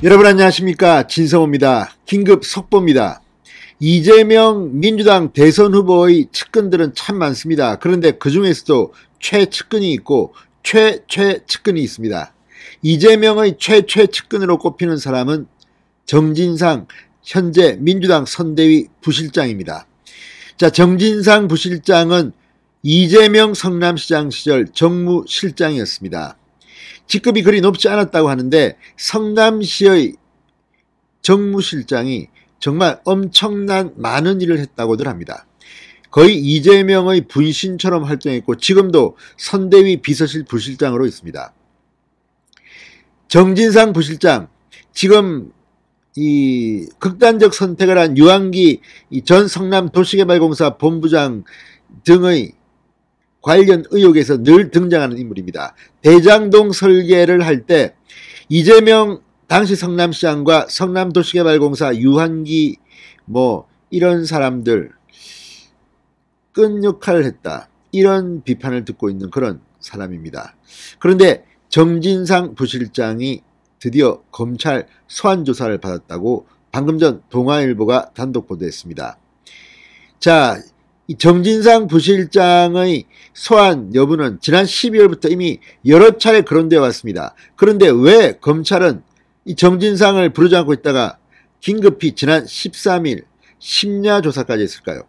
여러분 안녕하십니까, 진성호입니다. 긴급 속보입니다. 이재명 민주당 대선 후보의 측근들은 참 많습니다. 그런데 그 중에서도 최측근이 있고 최측근이 있습니다. 이재명의 최측근으로 꼽히는 사람은 정진상 현재 민주당 선대위 부실장입니다. 자, 정진상 부실장은 이재명 성남시장 시절 정무실장이었습니다. 직급이 그리 높지 않았다고 하는데 성남시의 정무실장이 정말 엄청난 많은 일을 했다고들 합니다. 거의 이재명의 분신처럼 활동했고 지금도 선대위 비서실 부실장으로 있습니다. 정진상 부실장, 지금 이 극단적 선택을 한 유한기 전 성남도시개발공사 본부장 등의 관련 의혹에서 늘 등장하는 인물입니다. 대장동 설계를 할 때 이재명 당시 성남시장과 성남도시개발공사 유한기 이런 사람들 끈 역할을 했다, 이런 비판을 듣고 있는 그런 사람입니다. 그런데 정진상 부실장이 드디어 검찰 소환조사를 받았다고 방금 전 동아일보가 단독 보도했습니다. 자, 이 정진상 부실장의 소환 여부는 지난 12월부터 이미 여러 차례 거론되어 왔습니다. 그런데 왜 검찰은 이 정진상을 부르지 않고 있다가 긴급히 지난 13일 심야 조사까지 했을까요?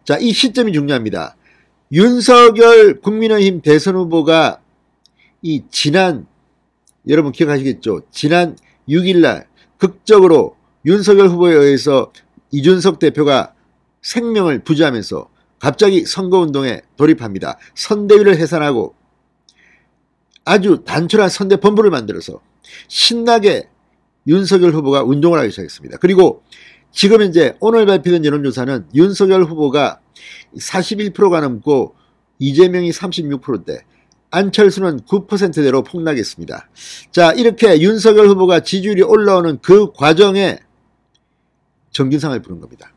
자, 이 시점이 중요합니다. 윤석열 국민의힘 대선 후보가 여러분 기억하시겠죠? 지난 6일날 극적으로 윤석열 후보에 의해서 이준석 대표가 생명을 부지하면서 갑자기 선거운동에 돌입합니다. 선대위를 해산하고 아주 단촐한 선대본부를 만들어서 신나게 윤석열 후보가 운동을 하기 시작했습니다. 그리고 지금 현재 오늘 발표된 여론조사는 윤석열 후보가 41%가 넘고 이재명이 36%대, 안철수는 9%대로 폭락했습니다. 자, 이렇게 윤석열 후보가 지지율이 올라오는 그 과정에 정진상을 부른 겁니다.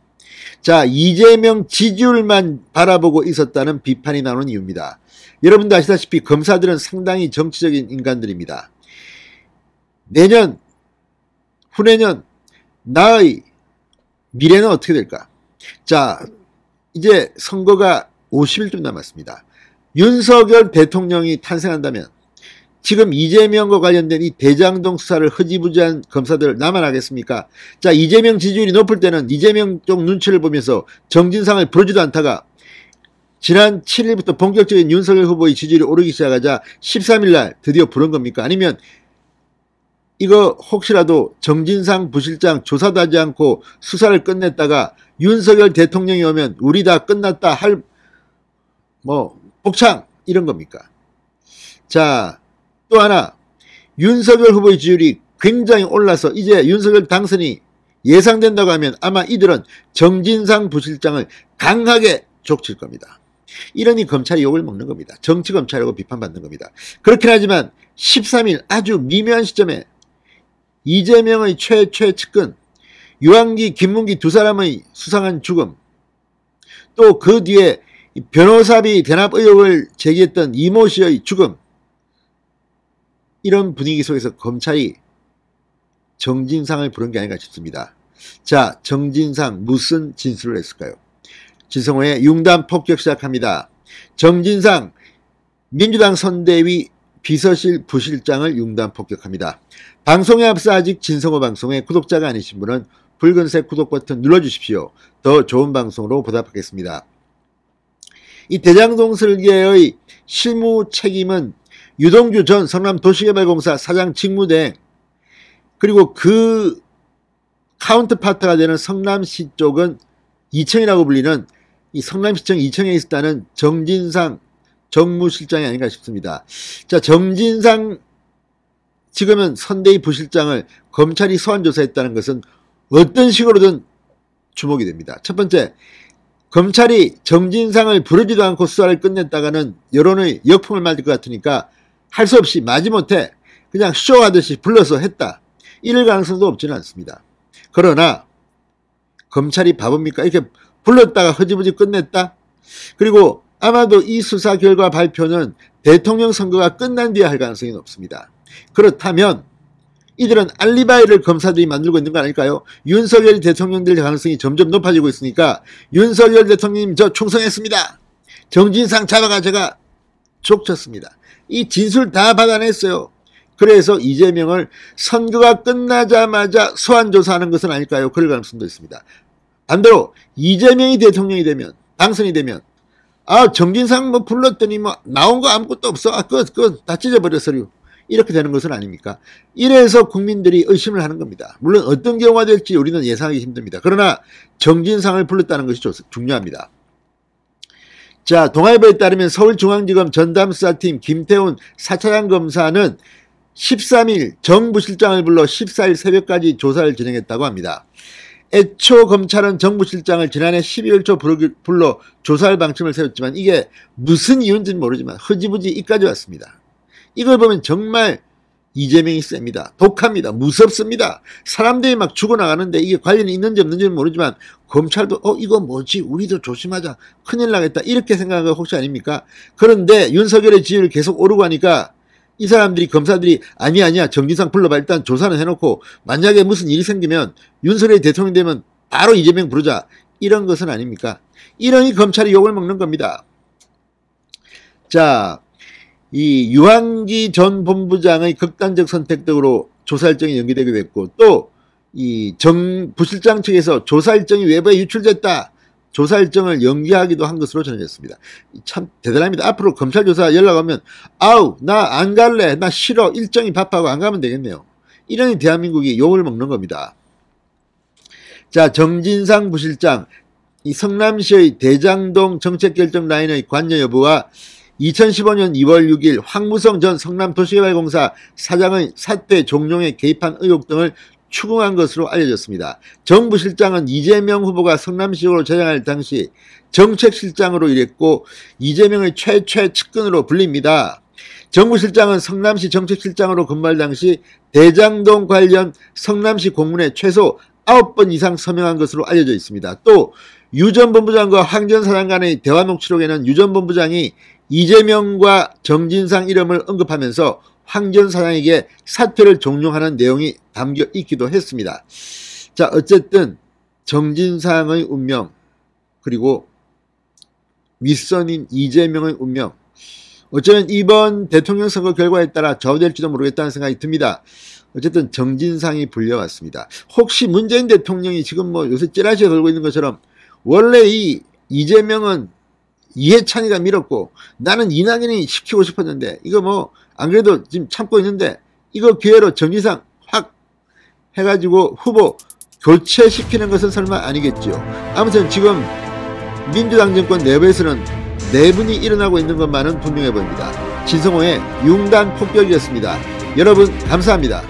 자, 이재명 지지율만 바라보고 있었다는 비판이 나오는 이유입니다. 여러분도 아시다시피 검사들은 상당히 정치적인 인간들입니다. 내년, 후내년 나의 미래는 어떻게 될까? 자, 이제 선거가 50일 남았습니다. 윤석열 대통령이 탄생한다면 지금 이재명과 관련된 이 대장동 수사를 흐지부지한 검사들 나만 하겠습니까? 자, 이재명 지지율이 높을 때는 이재명 쪽 눈치를 보면서 정진상을 부르지도 않다가 지난 7일부터 본격적인 윤석열 후보의 지지율이 오르기 시작하자 13일날 드디어 부른 겁니까? 아니면 이거 혹시라도 정진상 부실장 조사도 하지 않고 수사를 끝냈다가 윤석열 대통령이 오면 우리 다 끝났다 할 복창 이런 겁니까? 자, 또 하나, 윤석열 후보의 지지율이 굉장히 올라서 이제 윤석열 당선이 예상된다고 하면 아마 이들은 정진상 부실장을 강하게 족칠 겁니다. 이러니 검찰이 욕을 먹는 겁니다. 정치검찰이라고 비판받는 겁니다. 그렇긴 하지만 13일 아주 미묘한 시점에 이재명의 최측근 유한기, 김문기 두 사람의 수상한 죽음, 또 그 뒤에 변호사비 대납 의혹을 제기했던 이모 씨의 죽음, 이런 분위기 속에서 검찰이 정진상을 부른 게 아닌가 싶습니다. 자, 정진상 무슨 진술을 했을까요? 진성호의 융단 폭격 시작합니다. 정진상 민주당 선대위 비서실 부실장을 융단 폭격합니다. 방송에 앞서 아직 진성호 방송의 구독자가 아니신 분은 붉은색 구독 버튼 눌러주십시오. 더 좋은 방송으로 보답하겠습니다. 이 대장동 설계의 실무 책임은 유동규 전 성남도시개발공사 사장 직무대행, 그리고 그 카운터파트가 되는 성남시 쪽은 2층이라고 불리는 이 성남시청 2층에 있었다는 정진상 정무실장이 아닌가 싶습니다. 자, 정진상 지금은 선대위 부실장을 검찰이 소환조사했다는 것은 어떤 식으로든 주목이 됩니다. 첫 번째, 검찰이 정진상을 부르지도 않고 수사를 끝냈다가는 여론의 역풍을 맞을 것 같으니까 할 수 없이 마지못해 그냥 쇼하듯이 불러서 했다, 이럴 가능성도 없지는 않습니다. 그러나 검찰이 바보입니까? 이렇게 불렀다가 흐지부지 끝냈다? 그리고 아마도 이 수사 결과 발표는 대통령 선거가 끝난 뒤에 할 가능성이 높습니다. 그렇다면 이들은 알리바이를 검사들이 만들고 있는 거 아닐까요? 윤석열 대통령 될 가능성이 점점 높아지고 있으니까 윤석열 대통령님 저 충성했습니다. 정진상 잡아가 제가 족쳤습니다. 이 진술 다 받아냈어요. 그래서 이재명을 선거가 끝나자마자 소환조사하는 것은 아닐까요? 그럴 가능성도 있습니다. 반대로 이재명이 대통령이 되면, 당선이 되면, 정진상 뭐 불렀더니 뭐 나온 거 아무것도 없어. 그거 다 찢어버렸어요. 이렇게 되는 것은 아닙니까? 이래서 국민들이 의심을 하는 겁니다. 물론 어떤 경우가 될지 우리는 예상하기 힘듭니다. 그러나 정진상을 불렀다는 것이 중요합니다. 자, 동아일보에 따르면 서울중앙지검 전담수사팀 김태훈 4차장 검사는 13일 정부실장을 불러 14일 새벽까지 조사를 진행했다고 합니다. 애초 검찰은 정부실장을 지난해 12월 초 불러 조사할 방침을 세웠지만 이게 무슨 이유인지는 모르지만 흐지부지 이까지 왔습니다. 이걸 보면 정말 이재명이 셉니다. 독합니다. 무섭습니다. 사람들이 막 죽어나가는데 이게 관련이 있는지 없는지는 모르지만 검찰도 이거 뭐지? 우리도 조심하자. 큰일 나겠다. 이렇게 생각한 거 혹시 아닙니까? 그런데 윤석열의 지지율이 계속 오르고 하니까 이 사람들이, 검사들이 아니야 정진상 불러봐. 일단 조사는 해놓고 만약에 무슨 일이 생기면 윤석열이 대통령 되면 바로 이재명 부르자. 이런 것은 아닙니까? 이러니 검찰이 욕을 먹는 겁니다. 자, 이 유한기 전 본부장의 극단적 선택 등으로 조사 일정이 연기되기도 했고, 또 이 부실장 측에서 조사 일정이 외부에 유출됐다. 조사 일정을 연기하기도 한 것으로 전해졌습니다. 참 대단합니다. 앞으로 검찰 조사 연락 오면 나 안 갈래. 나 싫어. 일정이 바빠고 안 가면 되겠네요. 이러니 대한민국이 욕을 먹는 겁니다. 자, 정진상 부실장, 이 성남시의 대장동 정책결정 라인의 관여 여부와 2015년 2월 6일 황무성 전 성남도시개발공사 사장의 사퇴 종용에 개입한 의혹 등을 추궁한 것으로 알려졌습니다. 정 부실장은 이재명 후보가 성남시장으로 재장할 당시 정책실장으로 일했고 이재명의 최최 측근으로 불립니다. 정 부실장은 성남시 정책실장으로 근무할 당시 대장동 관련 성남시 공문에 최소 9번 이상 서명한 것으로 알려져 있습니다. 또 유 전 본부장과 황 전 사장 간의 대화 녹취록에는 유 전 본부장이 이재명과 정진상 이름을 언급하면서 황 전 사장에게 사퇴를 종용하는 내용이 담겨 있기도 했습니다. 자, 어쨌든 정진상의 운명, 그리고 윗선인 이재명의 운명, 어쩌면 이번 대통령 선거 결과에 따라 좌우될지도 모르겠다는 생각이 듭니다. 어쨌든 정진상이 불려왔습니다. 혹시 문재인 대통령이 지금 뭐 요새 찌라시에 걸고 있는 것처럼 원래 이 이재명은 이해찬이가 밀었고 나는 이낙연이 시키고 싶었는데 이거 뭐 안 그래도 지금 참고 있는데 이거 기회로 정진상 확 해가지고 후보 교체시키는 것은 설마 아니겠죠. 아무튼 지금 민주당 정권 내부에서는 내분이 일어나고 있는 것만은 분명해 보입니다. 진성호의 융단 폭격이었습니다. 여러분 감사합니다.